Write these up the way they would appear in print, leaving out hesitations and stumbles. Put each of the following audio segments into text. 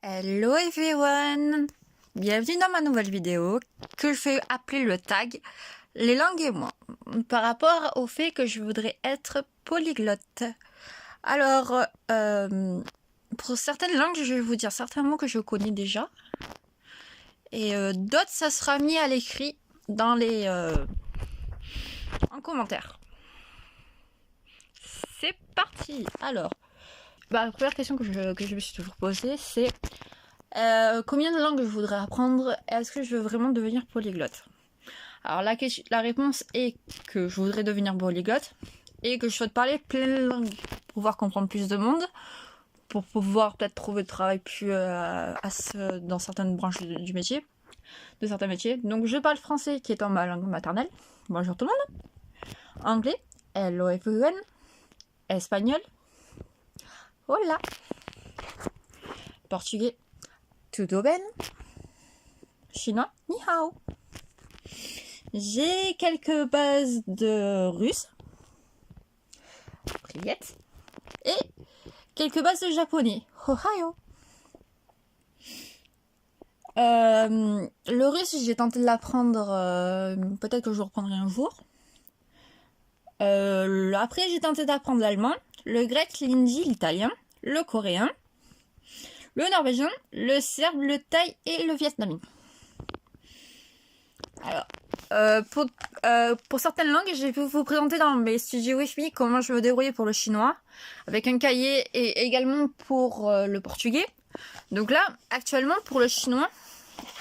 Hello everyone! Bienvenue dans ma nouvelle vidéo que je vais appeler le tag Les langues et moi, par rapport au fait que je voudrais être polyglotte. Alors, pour certaines langues, je vais vous dire certains mots que je connais déjà, et d'autres, ça sera mis à l'écrit dans les en commentaire. C'est parti! Alors, la première question que je me suis toujours posée, c'est combien de langues je voudrais apprendre? Est-ce que je veux vraiment devenir polyglotte? Alors la réponse est que je voudrais devenir polyglotte et que je souhaite parler plein de langues pour pouvoir comprendre plus de monde, pour pouvoir peut-être trouver de travail plus dans certaines branches du métier, de certains métiers. Donc je parle français qui étant ma langue maternelle. Bonjour tout le monde. Anglais, hello everyone. Espagnol, hola. Portugais, tudo bem. Chinois, ni hao. J'ai quelques bases de russe, priette, et quelques bases de japonais, ohayo. Le russe, j'ai tenté de l'apprendre, peut-être que je reprendrai un jour. Après, j'ai tenté d'apprendre l'allemand, le grec, l'hindi, l'italien, le coréen, le norvégien, le serbe, le thaï et le vietnamien. Alors, pour certaines langues, je vais vous présenter dans mes studios Wi-Fi comment je me débrouiller pour le chinois, avec un cahier et également pour le portugais. Donc là, actuellement, pour le chinois,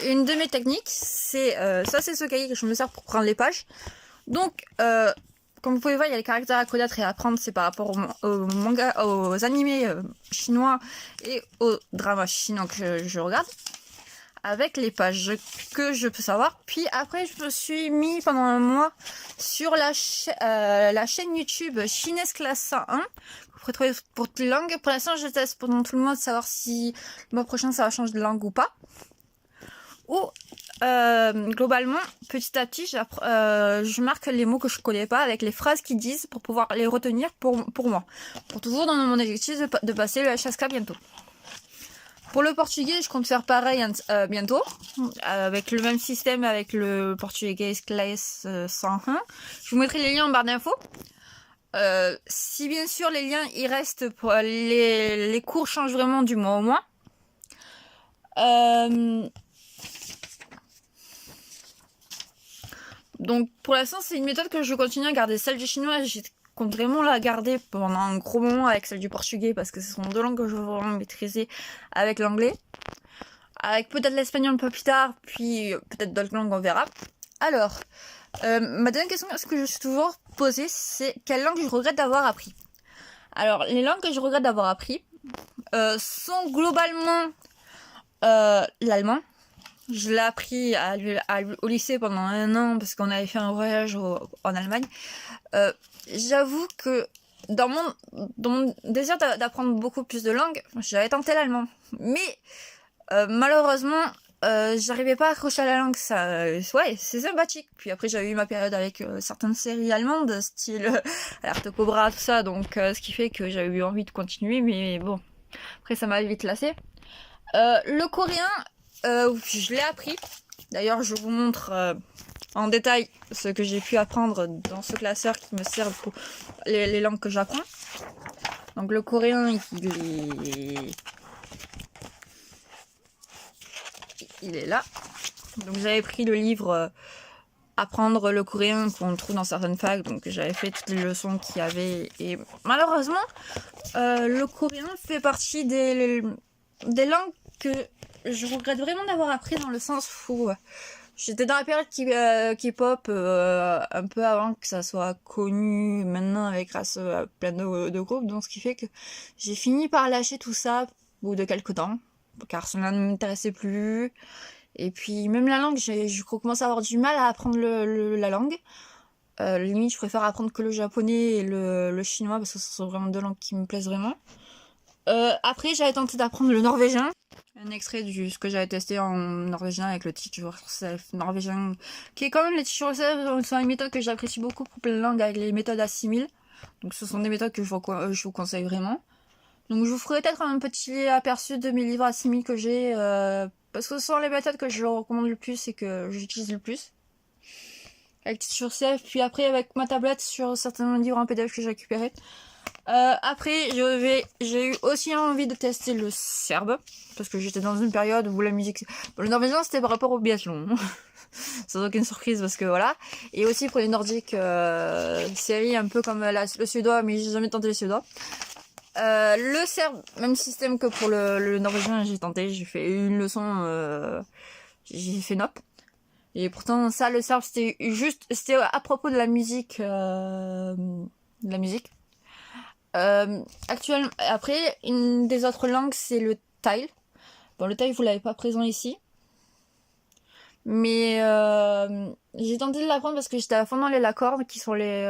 une de mes techniques, c'est c'est ce cahier que je me sers pour prendre les pages. Donc, comme vous pouvez voir, il y a les caractères à connaître et à apprendre, c'est par rapport aux mangas, aux animés chinois et aux dramas chinois que je regarde, avec les pages que je peux savoir. Puis après, je me suis mis pendant un mois sur la chaîne YouTube Chinaise Classe 101. Vous pourrez trouver pour toutes les langues. Pour l'instant, je teste pendant tout le mois de savoir si le mois prochain ça va changer de langue ou pas. Ou globalement, petit à petit, je marque les mots que je connais pas avec les phrases qu'ils disent pour pouvoir les retenir pour moi. Pour toujours dans mon objectif de passer le HSK bientôt. Pour le portugais, je compte faire pareil bientôt, avec le même système avec le portugais classe 101. Je vous mettrai les liens en barre d'infos. Si bien sûr les liens ils restent, pour les cours changent vraiment du mois au mois. Donc pour l'instant c'est une méthode que je continue à garder. Celle du chinois, je compte vraiment la garder pendant un gros moment avec celle du portugais parce que ce sont deux langues que je veux vraiment maîtriser avec l'anglais. Avec peut-être l'espagnol un peu plus tard, puis peut-être d'autres langues, on verra. Alors, ma deuxième question que je me suis toujours posée, c'est quelle langue je regrette d'avoir appris. Alors, les langues que je regrette d'avoir appris sont globalement l'allemand. Je l'ai appris au lycée pendant 1 an parce qu'on avait fait un voyage en Allemagne. J'avoue que dans mon désir d'apprendre beaucoup plus de langues, j'avais tenté l'allemand. Mais malheureusement, j'arrivais pas à accrocher à la langue. Ouais, c'est sympathique. Puis après, j'avais eu ma période avec certaines séries allemandes, style Alerte Cobra, tout ça. Donc, ce qui fait que j'avais eu envie de continuer. Mais bon, après, ça m'a vite lassé. Le coréen, je l'ai appris. D'ailleurs, je vous montre en détail ce que j'ai pu apprendre dans ce classeur qui me sert pour les langues que j'apprends. Donc le coréen, il est là. Donc j'avais pris le livre Apprendre le coréen qu'on trouve dans certaines facs. Donc j'avais fait toutes les leçons qu'il y avait. Et malheureusement, le coréen fait partie des langues que je regrette vraiment d'avoir appris, dans le sens où j'étais dans la période K-pop un peu avant que ça soit connu maintenant grâce à plein de groupes, donc ce qui fait que j'ai fini par lâcher tout ça au bout de quelques temps car cela ne m'intéressait plus. Et puis même la langue, je commence à avoir du mal à apprendre la langue. Limite je préfère apprendre que le japonais et le chinois parce que ce sont vraiment deux langues qui me plaisent vraiment. Après j'avais tenté d'apprendre le norvégien. Un extrait de ce que j'avais testé en norvégien avec le teach yourself norvégien, qui est quand même les teach yourself, c'est une méthode que j'apprécie beaucoup pour plein de langues avec les méthodes assimile. Donc ce sont des méthodes que je vous conseille vraiment. Donc je vous ferai peut-être un petit aperçu de mes livres assimiles que j'ai, parce que ce sont les méthodes que je recommande le plus et que j'utilise le plus. Avec sur CF, puis après avec ma tablette sur certains livres en PDF que j'ai récupérés. Après, j'ai eu aussi envie de tester le serbe, parce que j'étais dans une période où la musique... Bon, le norvégien, c'était par rapport au biathlon. Sans aucune surprise, parce que voilà. Et aussi pour les nordiques, série un peu comme le suédois, mais j'ai jamais tenté le suédois. Le serbe, même système que pour le norvégien, j'ai tenté, j'ai fait une leçon, j'ai fait nope. Et pourtant, ça, le serbe, c'était à propos de la musique, actuellement, après, une des autres langues, c'est le thaï. Bon, le thaï, vous l'avez pas présent ici. Mais j'ai tenté de l'apprendre parce que j'étais à fond dans les lacords, qui sont les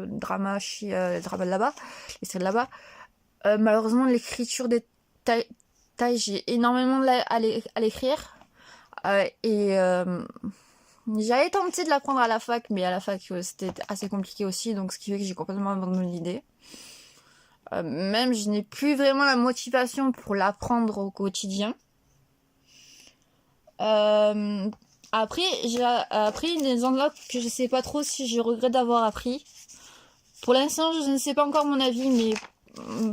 dramas de là-bas, les séries de là-bas. Malheureusement, l'écriture des thaï, j'ai énormément à l'écrire. J'avais tenté de l'apprendre à la fac, mais à la fac, c'était assez compliqué aussi, donc ce qui fait que j'ai complètement abandonné l'idée. Même, je n'ai plus vraiment la motivation pour l'apprendre au quotidien. Après, j'ai appris des endroits que je sais pas trop si je regrette d'avoir appris. Pour l'instant, je ne sais pas encore mon avis, mais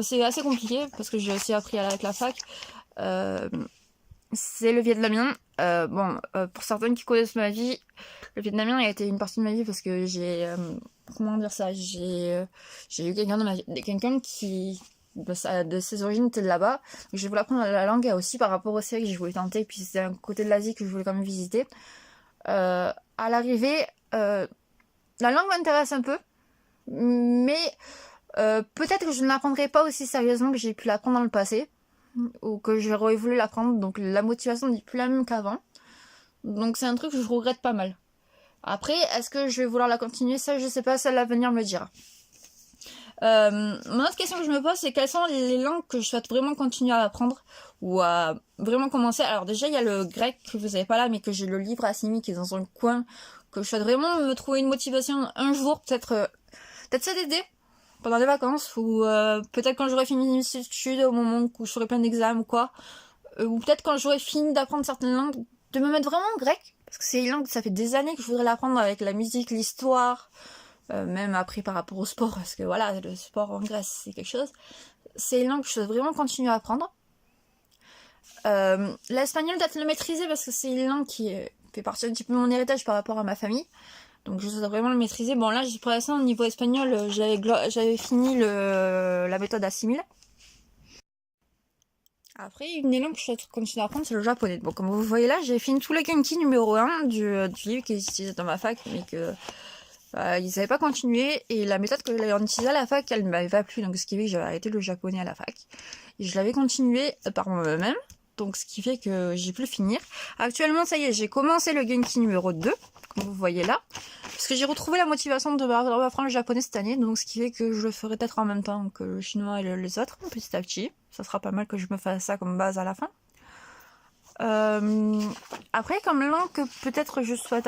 c'est assez compliqué parce que j'ai aussi appris avec la fac. C'est le vietnamien. Pour certains qui connaissent ma vie, le vietnamien a été une partie de ma vie parce que comment dire ça, j'ai eu quelqu'un qui de ses origines était de là-bas. Donc je voulais apprendre la langue et aussi par rapport aux séries que je voulais tenter. Puis c'est un côté de l'Asie que je voulais quand même visiter. À l'arrivée, la langue m'intéresse un peu, mais peut-être que je ne l'apprendrai pas aussi sérieusement que j'ai pu l'apprendre dans le passé ou que j'aurais voulu l'apprendre. Donc la motivation n'est plus la même qu'avant. Donc c'est un truc que je regrette pas mal. Après, est-ce que je vais vouloir la continuer? Ça, je sais pas, ça l'avenir me le dira. Mon autre question que je me pose, c'est quelles sont les langues que je souhaite vraiment continuer à apprendre ou à vraiment commencer. Alors déjà, il y a le grec que vous avez pas là, mais que j'ai le livre Assimi qui est dans un coin, que je souhaite vraiment me trouver une motivation un jour, peut-être cet été, pendant les vacances, ou peut-être quand j'aurai fini mes études, au moment où je ferai plein d'examens ou quoi, ou peut-être quand j'aurai fini d'apprendre certaines langues, de me mettre vraiment en grec, parce que c'est une langue, ça fait des années que je voudrais l'apprendre avec la musique, l'histoire. Même après par rapport au sport, parce que voilà, le sport en Grèce c'est quelque chose. C'est une langue que je dois vraiment continuer à apprendre. L'espagnol doit le maîtriser parce que c'est une langue qui fait partie un petit peu de mon héritage par rapport à ma famille. Donc je dois vraiment le maîtriser. Bon là, pour l'instant au niveau espagnol, j'avais fini la méthode assimile. Après, une des langues que je dois continuer à apprendre, c'est le japonais. Bon, comme vous voyez là, j'ai fini tout le Genki numéro 1 du livre qui est utilisé dans ma fac, mais que ils n'avaient pas continué et la méthode que j'avais utilisée à la fac, elle ne m'avait pas plu, donc ce qui fait que j'avais arrêté le japonais à la fac. Et je l'avais continué par moi-même, donc ce qui fait que j'ai pu le finir. Actuellement, ça y est, j'ai commencé le Genki numéro 2, comme vous voyez là, parce que j'ai retrouvé la motivation de apprendre le japonais cette année, donc ce qui fait que je le ferai peut-être en même temps que le chinois et les autres, petit à petit. Ça sera pas mal que je me fasse ça comme base à la fin. Après, comme langue que peut-être je souhaite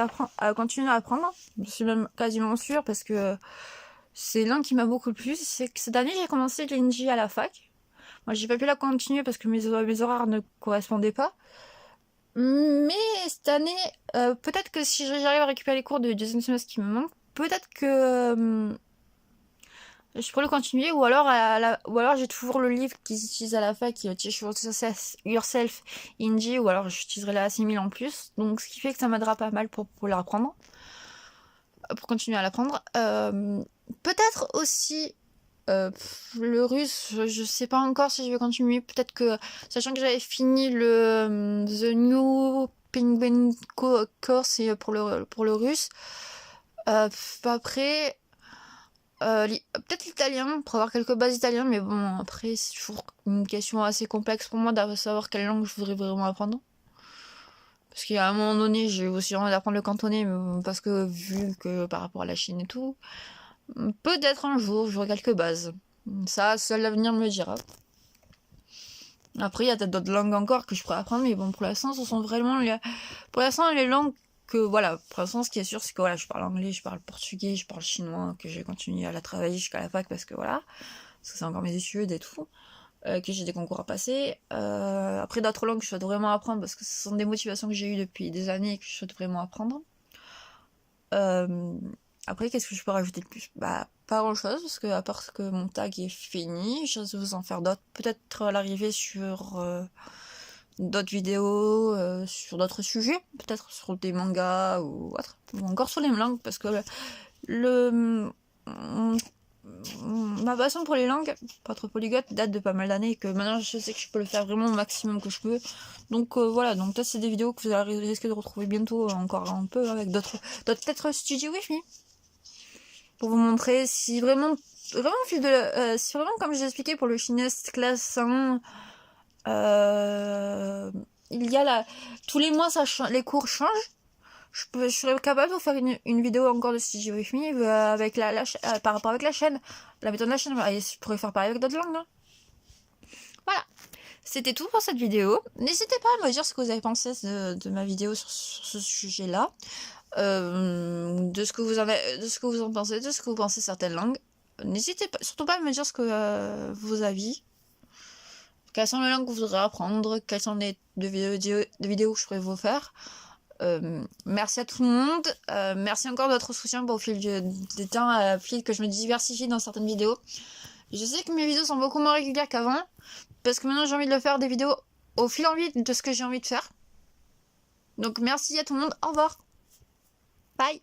continuer à apprendre, je suis même quasiment sûre parce que c'est une langue qui m'a beaucoup plu, c'est que cette année j'ai commencé l'Inji à la fac. Moi j'ai pas pu la continuer parce que mes horaires ne correspondaient pas. Mais cette année, peut-être que si j'arrive à récupérer les cours de deuxième semestre qui me manquent, peut-être que je pourrais le continuer, ou alors j'ai toujours le livre qu'ils utilisent à la fac, qui est Teach Yourself Indie, ou alors j'utiliserai la assimile en plus. Donc ce qui fait que ça m'aidera pas mal pour l'apprendre, pour continuer à l'apprendre. Peut-être aussi le russe, je sais pas encore si je vais continuer. Peut-être que, sachant que j'avais fini le The New Penguin Course pour le russe, après. Peut-être l'italien, pour avoir quelques bases italiennes, mais bon, après, c'est toujours une question assez complexe pour moi de savoir quelle langue je voudrais vraiment apprendre. Parce qu'à un moment donné, j'ai aussi envie d'apprendre le cantonais, mais parce que vu que par rapport à la Chine et tout, peut-être un jour, j'aurai quelques bases. Ça, seul l'avenir me le dira. Après, il y a peut-être d'autres langues encore que je pourrais apprendre, mais bon, pour l'instant, ce sont vraiment pour l'instant, les langues que, voilà, pour l'instant, ce qui est sûr, c'est que, voilà, je parle anglais, je parle portugais, je parle chinois, que j'ai continué à la travailler jusqu'à la fac, parce que, voilà, parce que c'est encore mes études et tout. que j'ai des concours à passer. Après d'autres langues que je souhaite vraiment apprendre parce que ce sont des motivations que j'ai eues depuis des années et que je souhaite vraiment apprendre. Après, qu'est-ce que je peux rajouter de plus? Bah, pas grand chose, parce que à part que mon tag est fini, je vais vous en faire d'autres. Peut-être à l'arrivée sur d'autres vidéos, sur d'autres sujets, peut-être sur des mangas ou autre, ou encore sur les langues, parce que le ma passion pour les langues, pas trop polyglotte, date de pas mal d'années et que maintenant je sais que je peux le faire vraiment au maximum que je peux. Donc voilà, donc là c'est des vidéos que vous allez risquer de retrouver bientôt encore un peu avec d'autres peut-être Studio Wi-Fi pour vous montrer si vraiment si vraiment comme j'ai expliqué pour le chinois classe 1 il y a tous les mois les cours changent. Je serais capable de vous faire une vidéo encore de Studio With Me avec par rapport avec la chaîne, la méthode de la chaîne. Et je pourrais faire pareil avec d'autres langues. Hein. Voilà, c'était tout pour cette vidéo. N'hésitez pas à me dire ce que vous avez pensé de ma vidéo sur ce sujet-là, de ce que vous en pensez, de ce que vous pensez de certaines langues. N'hésitez pas, surtout pas à me dire ce que vos avis. Quelles sont les langues que vous voudrez apprendre, quelles sont les vidéos que je pourrais vous faire. Merci à tout le monde. Merci encore de votre soutien au fil des temps, à fil que je me diversifie dans certaines vidéos. Je sais que mes vidéos sont beaucoup moins régulières qu'avant, parce que maintenant j'ai envie de faire des vidéos au fil en vue de ce que j'ai envie de faire. Donc merci à tout le monde. Au revoir. Bye.